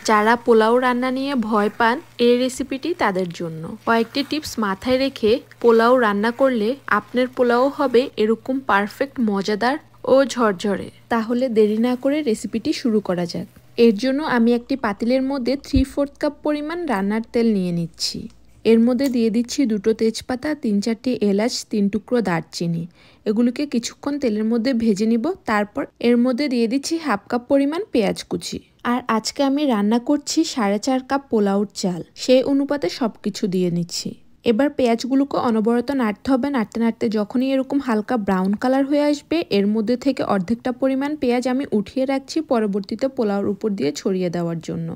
যারা পোলাও রান্না নিয়ে ভয় পান এই রেসিপিটি তাদের জন্য। কয়েকটি টিপস মাথায় রেখে পোলাও রান্না করলে আপনার পোলাও হবে এরকম পারফেক্ট, মজাদার ও ঝরঝরে। তাহলে দেরি না করে রেসিপিটি শুরু করা যাক। এর জন্য আমি একটি পাতিলের মধ্যে 3/4 কাপ পরিমাণ রান্নার তেল নিয়ে নিচ্ছি। এর মধ্যে দিয়ে দিচ্ছি 2টো তেজপাতা, 3-4টি এলাচ, 3 টুকরো দারচিনি। এগুলোকে কিছুক্ষণ তেলের মধ্যে ভেজে নিব। তারপর এর মধ্যে দিয়ে দিচ্ছি 1/2 কাপ পরিমাণ পেঁয়াজ কুচি। আর আজকে আমি রান্না করছি 4.5 কাপ পোলাওর চাল, সেই অনুপাতে সবকিছু দিয়ে নিচ্ছি। এবার পেঁয়াজগুলোকে অনবরত নাড়তে হবে। নাড়তে নাড়তে যখনই এরকম হালকা ব্রাউন কালার হয়ে আসবে, এর মধ্যে থেকে অর্ধেকটা পরিমাণ পেঁয়াজ আমি উঠিয়ে রাখছি পরবর্তীতে পোলাওর উপর দিয়ে ছড়িয়ে দেওয়ার জন্য।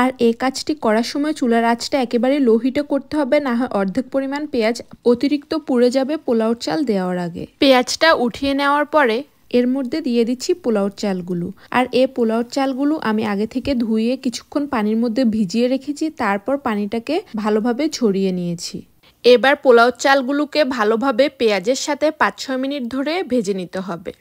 আর এই কাজটি করার সময় চুলার আঁচটা একেবারে লো হিটে করতে হবে, না হয় অর্ধেক পরিমাণ পেঁয়াজ অতিরিক্ত পুড়ে যাবে পোলাওর চাল দেওয়ার আগে। পেঁয়াজটা উঠিয়ে নেওয়ার পরে এর মধ্যে দিয়ে দিচ্ছি পোলাওর চালগুলো। আর এই পোলাওর চালগুলো আমি আগে থেকে ধুয়ে কিছুক্ষণ পানির মধ্যে ভিজিয়ে রেখেছি, তারপর পানিটাকে ভালোভাবে ঝরিয়ে নিয়েছি। এবার পোলাওর চালগুলোকে ভালোভাবে পেঁয়াজের সাথে 5-6 মিনিট ধরে ভেজে নিতে হবে।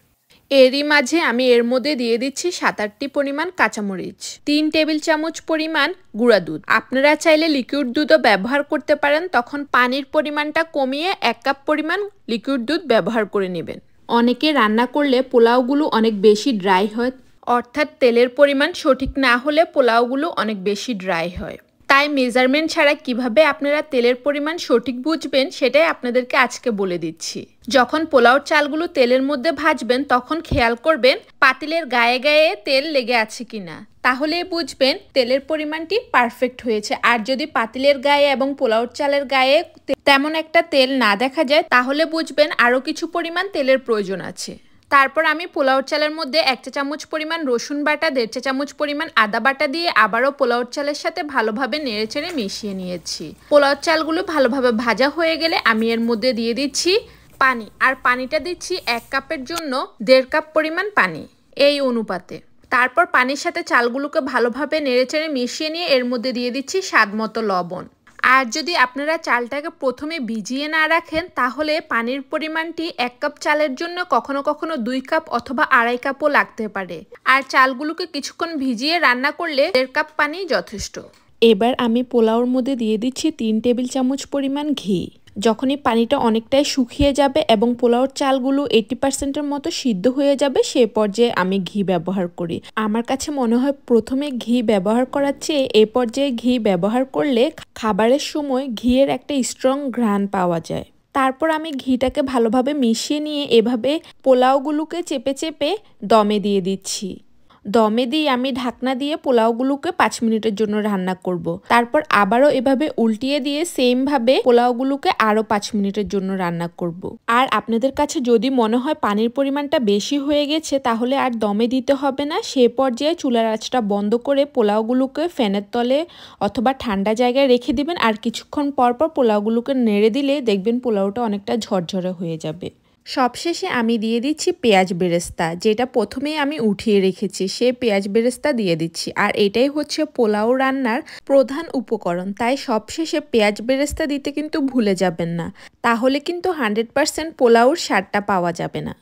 এরই মাঝে আমি এর মধ্যে দিয়ে দিচ্ছি 7-8টি পরিমাণ কাঁচামরিচ, 3 টেবিল চামচ পরিমাণ গুঁড়া দুধ। আপনারা চাইলে লিকুইড দুধও ব্যবহার করতে পারেন, তখন পানির পরিমাণটা কমিয়ে 1 কাপ পরিমাণ লিকুইড দুধ ব্যবহার করে নেবেন। অনেকে রান্না করলে পোলাওগুলো অনেক বেশি ড্রাই হয়, অর্থাৎ তেলের পরিমাণ সঠিক না হলে পোলাওগুলো অনেক বেশি ড্রাই হয়। তাই মেজারমেন্ট ছাড়া কিভাবে আপনারা তেলের পরিমাণ সঠিক বুঝবেন সেটাই আপনাদেরকে আজকে বলে দিচ্ছি। যখন পোলাওর চালগুলো তেলের মধ্যে ভাজবেন তখন খেয়াল করবেন পাতিলের গায়ে গায়ে তেল লেগে আছে কিনা, তাহলে বুঝবেন তেলের পরিমাণটি পারফেক্ট হয়েছে। আর যদি পাতিলের গায়ে এবং পোলাওর চালের গায়ে তেমন একটা তেল না দেখা যায়, তাহলে বুঝবেন আরও কিছু পরিমাণ তেলের প্রয়োজন আছে। তারপর আমি পোলাওর চালের মধ্যে 1 চা চামচ পরিমাণ রসুন বাটা, 1.5 চা চামচ পরিমাণ আদা বাটা দিয়ে আবারও পোলাওর চালের সাথে ভালোভাবে নেড়েচেড়ে মিশিয়ে নিয়েছি। পোলাওর চালগুলো ভালোভাবে ভাজা হয়ে গেলে আমি এর মধ্যে দিয়ে দিচ্ছি পানি। আর পানিটা দিচ্ছি 1 কাপের জন্য 1.5 কাপ পরিমাণ পানি, এই অনুপাতে। তারপর পানির সাথে চালগুলোকে ভালোভাবে নেড়েচেড়ে মিশিয়ে নিয়ে এর মধ্যে দিয়ে দিচ্ছি স্বাদ মতো লবণ। আর যদি আপনারা চালটাকে প্রথমে ভিজিয়ে না রাখেন, তাহলে পানির পরিমাণটি 1 কাপ চালের জন্য কখনো কখনো 2 কাপ অথবা 2.5 কাপও লাগতে পারে। আর চালগুলোকে কিছুক্ষণ ভিজিয়ে রান্না করলে 1.5 কাপ পানি যথেষ্ট। এবার আমি পোলাওর মধ্যে দিয়ে দিচ্ছি 3 টেবিল চামচ পরিমাণ ঘি। যখনই পানিটা অনেকটাই শুকিয়ে যাবে এবং পোলাওর চালগুলো 80%-এর মতো সিদ্ধ হয়ে যাবে, সে পর্যায়ে আমি ঘি ব্যবহার করি। আমার কাছে মনে হয় প্রথমে ঘি ব্যবহার করার চেয়ে এই পর্যায়ে ঘি ব্যবহার করলে খাবারের সময় ঘিয়ের একটা স্ট্রং ঘ্রাণ পাওয়া যায়। তারপর আমি ঘিটাকে ভালোভাবে মিশিয়ে নিয়ে এভাবে পোলাওগুলোকে চেপে চেপে দমে দিয়ে দিচ্ছি। দমে দিয়ে আমি ঢাকনা দিয়ে পোলাওগুলোকে 5 মিনিটের জন্য রান্না করব। তারপর আবারও এভাবে উল্টিয়ে দিয়ে সেমভাবে পোলাওগুলোকে আরও 5 মিনিটের জন্য রান্না করব। আর আপনাদের কাছে যদি মনে হয় পানির পরিমাণটা বেশি হয়ে গেছে, তাহলে আর দমে দিতে হবে না। সে পর্যায়ে চুলার আঁচটা বন্ধ করে পোলাওগুলোকে ফ্যানের তলে অথবা ঠান্ডা জায়গায় রেখে দিবেন। আর কিছুক্ষণ পর পর পোলাওগুলোকে নেড়ে দিলে দেখবেন পোলাওটা অনেকটা ঝরঝরে হয়ে যাবে। সবশেষে আমি দিয়ে দিচ্ছি পেঁয়াজ বেরেস্তা, যেটা প্রথমেই আমি উঠিয়ে রেখেছি, সে পেঁয়াজ বেরেস্তা দিয়ে দিচ্ছি। আর এটাই হচ্ছে পোলাও রান্নার প্রধান উপকরণ, তাই সবশেষে পেঁয়াজ বেরেস্তা দিতে কিন্তু ভুলে যাবেন না, তাহলে কিন্তু 100% পোলাওর স্বাদটা পাওয়া যাবে না।